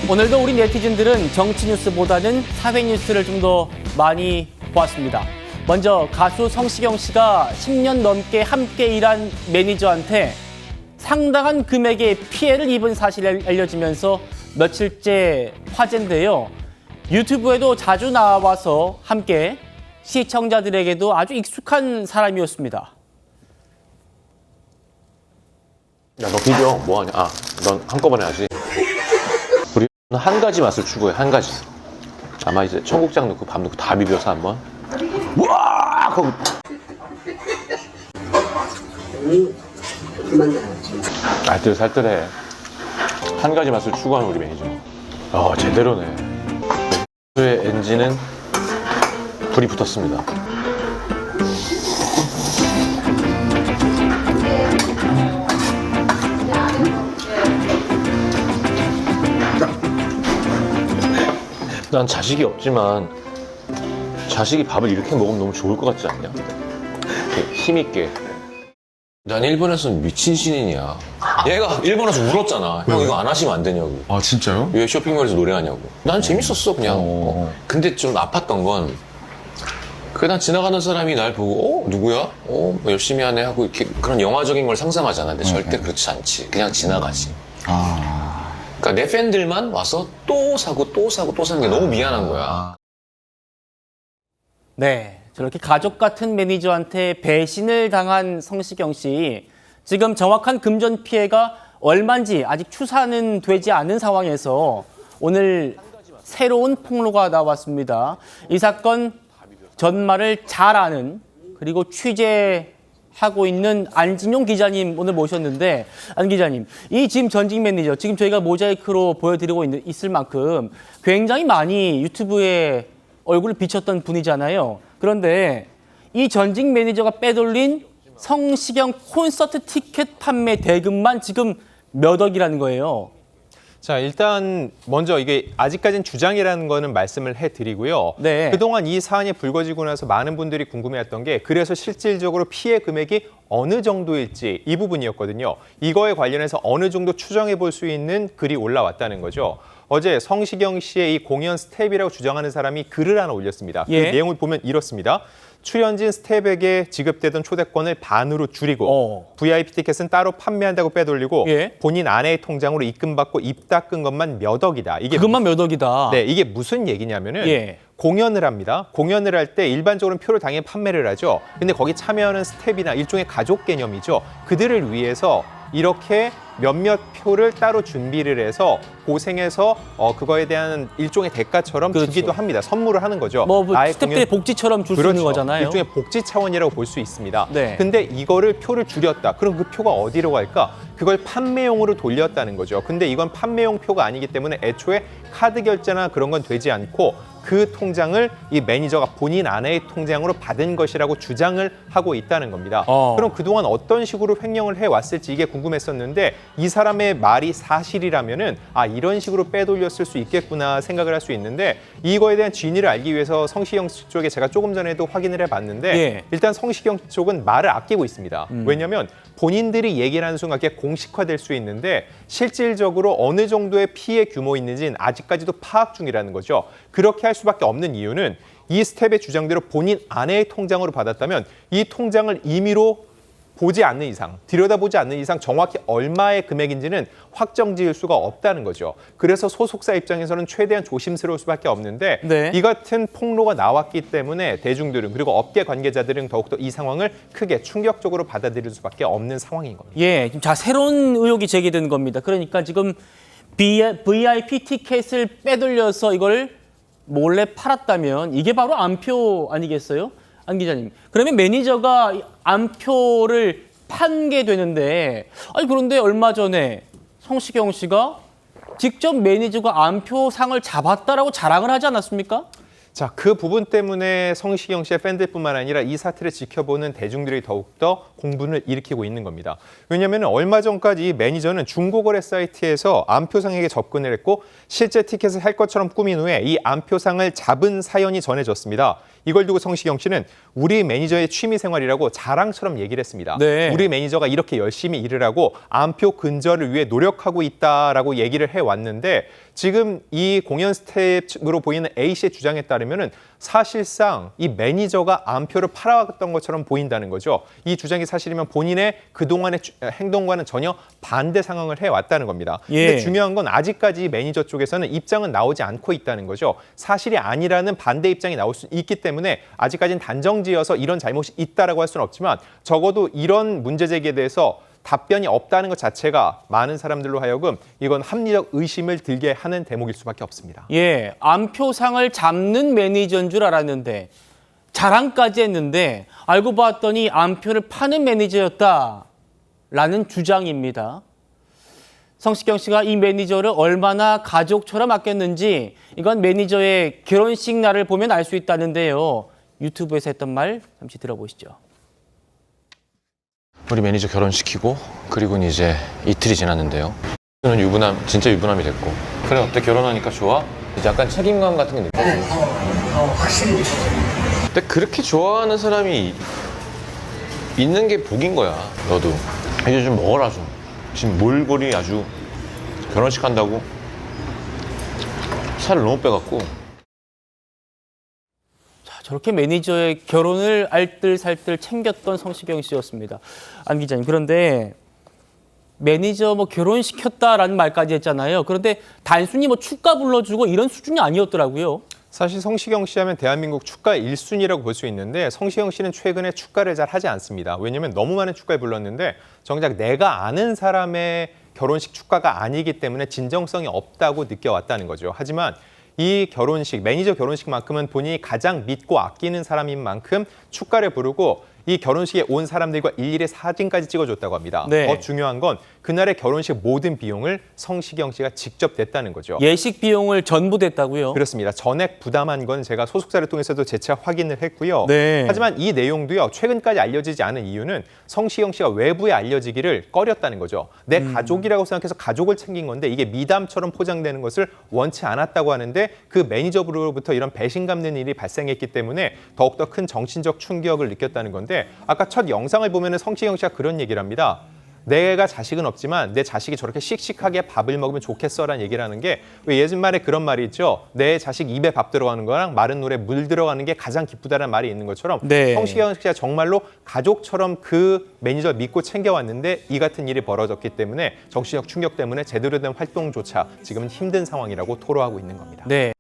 오늘도 우리 네티즌들은 정치 뉴스보다는 사회 뉴스를 좀 더 많이 보았습니다. 먼저 가수 성시경 씨가 10년 넘게 함께 일한 매니저한테 상당한 금액의 피해를 입은 사실이 알려지면서 며칠째 화제인데요. 유튜브에도 자주 나와서 함께 시청자들에게도 아주 익숙한 사람이었습니다. 야, 너 비디오 뭐하냐? 아, 넌 한꺼번에 하지. 우리 한 가지 맛을 추구해, 한 가지. 아마 이제 청국장 넣고 밥 넣고 다 비벼서 한번. 우와! 하고. 알뜰살뜰해. 한 가지 맛을 추구하는 우리 매니저. 제대로네. 의 엔진은 불이 붙었습니다. 난 자식이 없지만 자식이 밥을 이렇게 먹으면 너무 좋을 것 같지 않냐? 힘있게. 난 일본에서 미친 신인이야. 얘가 일본에서 울었잖아. 형 이거 안 하시면 안 되냐고. 아 진짜요? 왜 쇼핑몰에서 노래하냐고. 난 재밌었어 그냥. 근데 좀 아팠던 건 난 지나가는 사람이 날 보고 누구야? 뭐 열심히 하네 하고 이렇게 그런 영화적인 걸 상상하잖아. 근데 절대 그렇지 않지. 그냥 지나가지. 그러니까 내 팬들만 와서 또 사고 또 사고 또 사는 게 너무 미안한 거야. 네, 저렇게 가족 같은 매니저한테 배신을 당한 성시경 씨. 지금 정확한 금전 피해가 얼마인지 아직 추산은 되지 않은 상황에서 오늘 새로운 폭로가 나왔습니다. 이 사건 전말을 잘 아는 그리고 취재하고 있는 안진용 기자님 오늘 모셨는데, 안 기자님, 이 지금 전직 매니저 지금 저희가 모자이크로 보여드리고 있을 만큼 굉장히 많이 유튜브에 얼굴을 비쳤던 분이잖아요. 그런데 이 전직 매니저가 빼돌린 성시경 콘서트 티켓 판매 대금만 지금 몇 억이라는 거예요. 자, 일단 먼저 이게 아직까지는 주장이라는 거는 말씀을 해드리고요. 네. 그동안 이 사안이 불거지고 나서 많은 분들이 궁금해했던 게 그래서 실질적으로 피해 금액이 어느 정도일지 이 부분이었거든요. 이거에 관련해서 어느 정도 추정해 볼 수 있는 글이 올라왔다는 거죠. 어제 성시경 씨의 이 공연 스텝이라고 주장하는 사람이 글을 하나 올렸습니다. 그 내용을 보면 이렇습니다. 출연진 스텝에게 지급되던 초대권을 반으로 줄이고 VIP 티켓은 따로 판매한다고 빼돌리고 본인 아내의 통장으로 입금받고 입 닦은 것만 몇 억이다. 이게 그것만 몇 억이다. 네, 이게 무슨 얘기냐면은 공연을 합니다. 공연을 할 때 일반적으로는 표를 당연히 판매를 하죠. 근데 거기 참여하는 스텝이나 일종의 가족 개념이죠. 그들을 위해서 이렇게 몇몇 표를 따로 준비를 해서 고생해서 그거에 대한 일종의 대가처럼 주기도 합니다. 선물을 하는 거죠. 스태프들의 복지처럼 줄 수 있는 거잖아요. 일종의 복지 차원이라고 볼 수 있습니다. 네. 근데 이거를 표를 줄였다. 그럼 그 표가 어디로 갈까? 그걸 판매용으로 돌렸다는 거죠. 근데 이건 판매용 표가 아니기 때문에 애초에 카드 결제나 그런 건 되지 않고 그 통장을 이 매니저가 본인 아내의 통장으로 받은 것이라고 주장을 하고 있다는 겁니다. 그럼 그동안 어떤 식으로 횡령을 해왔을지 이게 궁금했었는데 이 사람의 말이 사실이라면은 이런 식으로 빼돌렸을 수 있겠구나 생각을 할 수 있는데 이거에 대한 진위를 알기 위해서 성시경 쪽에 제가 조금 전에도 확인을 해봤는데 일단 성시경 쪽은 말을 아끼고 있습니다. 왜냐하면 본인들이 얘기를 하는 순간 그게 공식화될 수 있는데 실질적으로 어느 정도의 피해 규모 있는지는 아직까지도 파악 중이라는 거죠. 그렇게 할 수밖에 없는 이유는 이 스텝의 주장대로 본인 아내의 통장으로 받았다면 이 통장을 임의로 보지 않는 이상, 들여다보지 않는 이상 정확히 얼마의 금액인지는 확정지을 수가 없다는 거죠. 그래서 소속사 입장에서는 최대한 조심스러울 수밖에 없는데 이 같은 폭로가 나왔기 때문에 대중들은 그리고 업계 관계자들은 더욱더 이 상황을 크게 충격적으로 받아들일 수밖에 없는 상황인 겁니다. 지금 새로운 의혹이 제기된 겁니다. 그러니까 지금 VIP 티켓을 빼돌려서 이걸 몰래 팔았다면 이게 바로 안표 아니겠어요? 안 기자님. 그러면 매니저가 안표를 판 게 되는데, 그런데 얼마 전에 성시경 씨가 직접 매니저가 안표상을 잡았다라고 자랑을 하지 않았습니까? 자, 그 부분 때문에 성시경 씨의 팬들뿐만 아니라 이 사태를 지켜보는 대중들이 더욱더 공분을 일으키고 있는 겁니다. 왜냐하면 얼마 전까지 이 매니저는 중고거래 사이트에서 안표상에게 접근을 했고 실제 티켓을 할 것처럼 꾸민 후에 이 안표상을 잡은 사연이 전해졌습니다. 이걸 두고 성시경 씨는 우리 매니저의 취미 생활이라고 자랑처럼 얘기를 했습니다. 네. 우리 매니저가 이렇게 열심히 일을 하고 암표 근절을 위해 노력하고 있다라고 얘기를 해왔는데 지금 이 공연 스텝으로 보이는 A씨의 주장에 따르면은 사실상 이 매니저가 암표를 팔아왔던 것처럼 보인다는 거죠. 이 주장이 사실이면 본인의 그동안의 행동과는 전혀 반대 상황을 해왔다는 겁니다. 예. 근데 중요한 건 아직까지 매니저 쪽에서는 입장은 나오지 않고 있다는 거죠. 사실이 아니라는 반대 입장이 나올 수 있기 때문에 아직까지는 단정지어서 이런 잘못이 있다라고 할 수는 없지만 적어도 이런 문제 제기에 대해서 답변이 없다는 것 자체가 많은 사람들로 하여금 이건 합리적 의심을 들게 하는 대목일 수밖에 없습니다. 예, 암표상을 잡는 매니저인 줄 알았는데 자랑까지 했는데 알고 봤더니 암표를 파는 매니저였다라는 주장입니다. 성시경 씨가 이 매니저를 얼마나 가족처럼 아꼈는지 이건 매니저의 결혼식 날을 보면 알 수 있다는데요. 유튜브에서 했던 말 잠시 들어보시죠. 우리 매니저 결혼시키고 그리고는 이제 이틀이 지났는데요. 저는 유부남, 진짜 유부남이 됐고. 그래, 어때? 결혼하니까 좋아? 이제 약간 책임감 같은 게 느껴져. 확실히. 근데 그렇게 좋아하는 사람이 있는 게 복인 거야. 너도 이제 좀 먹어라 좀. 지금 몰골이 아주 결혼식 한다고 살을 너무 빼갖고. 저렇게 매니저의 결혼을 알뜰살뜰 챙겼던 성시경 씨였습니다. 안 기자님, 그런데 매니저 뭐 결혼시켰다라는 말까지 했잖아요. 그런데 단순히 뭐 축가 불러주고 이런 수준이 아니었더라고요. 사실 성시경 씨 하면 대한민국 축가 1순위라고 볼 수 있는데 성시경 씨는 최근에 축가를 잘 하지 않습니다. 왜냐하면 너무 많은 축가를 불렀는데 정작 내가 아는 사람의 결혼식 축가가 아니기 때문에 진정성이 없다고 느껴왔다는 거죠. 하지만 이 결혼식, 매니저 결혼식만큼은 본인이 가장 믿고 아끼는 사람인 만큼 축가를 부르고 이 결혼식에 온 사람들과 일일이 사진까지 찍어줬다고 합니다. 네. 더 중요한 건 그날의 결혼식 모든 비용을 성시경 씨가 직접 냈다는 거죠. 예식 비용을 전부 냈다고요? 그렇습니다. 전액 부담한 건 제가 소속사를 통해서도 재차 확인을 했고요. 네. 하지만 이 내용도요. 최근까지 알려지지 않은 이유는 성시경 씨가 외부에 알려지기를 꺼렸다는 거죠. 내 가족이라고 생각해서 가족을 챙긴 건데 이게 미담처럼 포장되는 것을 원치 않았다고 하는데 그 매니저로부터 이런 배신감 는 일이 발생했기 때문에 더욱더 큰 정신적 충격을 느꼈다는 건데 아까 첫 영상을 보면 성시경 씨가 그런 얘기를 합니다. 내가 자식은 없지만 내 자식이 저렇게 씩씩하게 밥을 먹으면 좋겠어라는 얘기를 하는 게 왜 예전말에 그런 말이 있죠. 내 자식 입에 밥 들어가는 거랑 마른 물에 물 들어가는 게 가장 기쁘다는 말이 있는 것처럼 네. 성시경 씨가 정말로 가족처럼 그 매니저 믿고 챙겨왔는데 이 같은 일이 벌어졌기 때문에 정신적 충격 때문에 제대로 된 활동조차 지금은 힘든 상황이라고 토로하고 있는 겁니다. 네.